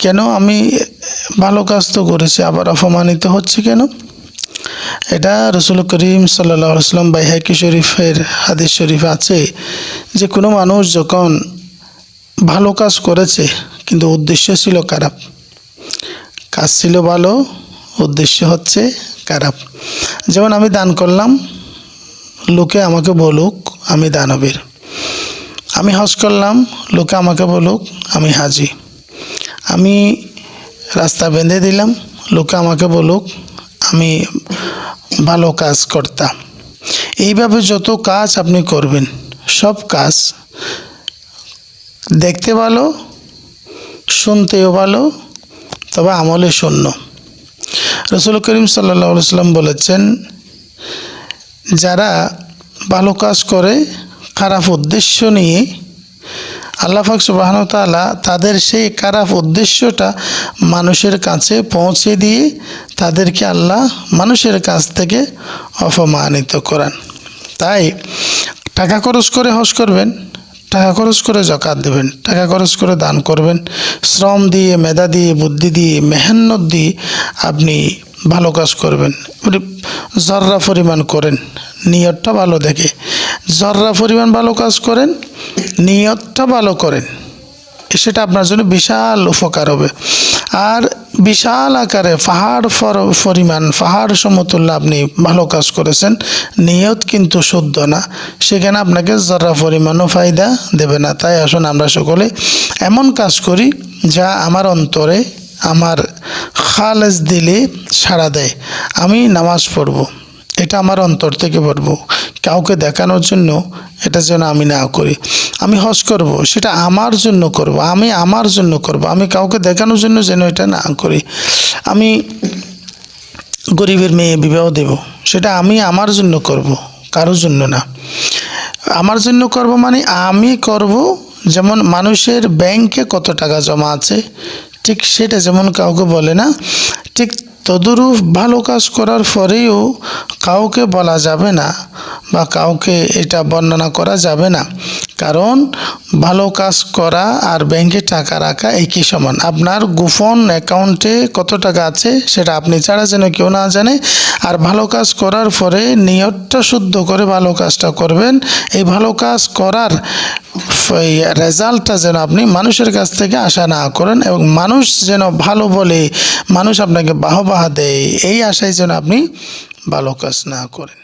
কেন আমি ভালো কাজ তো করেছি আবার অপমানিত হচ্ছে কেন? এটা রসুল করিম সাল্লাল্লাহু আলাইহি ওয়াসাল্লাম বাইহাকি শরীফের হাদিস শরীফে আছে যে কোনো মানুষ যখন ভালো কাজ করেছে কিন্তু উদ্দেশ্য ছিল খারাপ, কাজ ছিল ভালো, উদ্দেশ্য হচ্ছে খারাপ। যেমন আমি দান করলাম, লোকে আমাকে বলুক আমি দানবীর। আমি হজ করলাম, লোকে আমাকে বলুক আমি হাজি। আমি রাস্তা বেঁধে দিলাম, লোকে আমাকে বলুক আমি ভালো কাজ করতাম। এইভাবে যত কাজ আপনি করবেন, সব কাজ দেখতে ভালো, শুনতেও ভালো, তবে আমলে শূন্য। রসুল করিম সাল্লাল্লাহু আলাইহি ওয়াসাল্লাম বলেছেন, যারা ভালো কাজ করে খারাপ উদ্দেশ্য নিয়ে, আল্লাহ পাক সুবহানাহু ওয়া তাআলা তাদের সেই খারাপ উদ্দেশ্যটা মানুষের কাছে পৌঁছে দিয়ে তাদেরকে আল্লাহ মানুষের কাছ থেকে অপমানিত করান। তাই টাকা খরচ করে হজ করবেন, টাকা খরচ করে যাকাত দেবেন, টাকা খরচ করে দান করবেন, শ্রম দিয়ে, মেধা দিয়ে, বুদ্ধি দিয়ে, মেহনত দিয়ে আপনি ভালো কাজ করবেন। জর্রা পরিমাণ করেন, নিয়তটা ভালো দেখে জর্রা পরিমাণ ভালো কাজ করেন, নিয়তটা ভালো করেন, সেটা আপনার জন্য বিশাল উপকার হবে। আর বিশাল আকারে পাহাড় পরিমাণ, পাহাড় সমতুল্য আপনি ভালো কাজ করেছেন, নিয়ত কিন্তু শুদ্ধ না, সেখানে আপনাকে জর্রা পরিমাণও ফায়দা দেবে না। তাই আসুন আমরা সকলে এমন কাজ করি যা আমার অন্তরে, আমার খালেস দিলে সাড়া দেয়। আমি নামাজ পড়ব, এটা আমার অন্তর থেকে পড়ব, কাউকে দেখানোর জন্য এটা যেন আমি না করি। আমি হজ করব, সেটা আমার জন্য করব, আমি আমার জন্য করব, আমি কাউকে দেখানোর জন্য যেন এটা না করি। আমি গরিবের মেয়ে বিবাহ দেব, সেটা আমি আমার জন্য করব, কারোর জন্য না। আমার জন্য করব মানে আমি করব, যেমন মানুষের ব্যাংকে কত টাকা জমা আছে ঠিক সেটা যেমন কাউকে বলে না, ঠিক তদুরূপ ভালো কাজ করার পরেও কাউকে বলা যাবে না বা কাউকে এটা বর্ণনা করা যাবে না, কারণ ভালো কাজ করা আর ব্যাংকে টাকা রাখা একই সমান। আপনার গোপন অ্যাকাউন্টে কত টাকা আছে সেটা আপনি ছাড়া যেন কেউ না জানে। আর ভালো কাজ করার পরে নিয়তটা শুদ্ধ করে ভালো কাজটা করবেন। এই ভালো কাজ করার রেজাল্টটা যেন আপনি মানুষের কাছ থেকে আশা না করেন, এবং মানুষ যেন ভালো বলে, মানুষ আপনাকে বাহবাহ দেয়, এই আশায় যেন আপনি ভালো কাজ না করেন।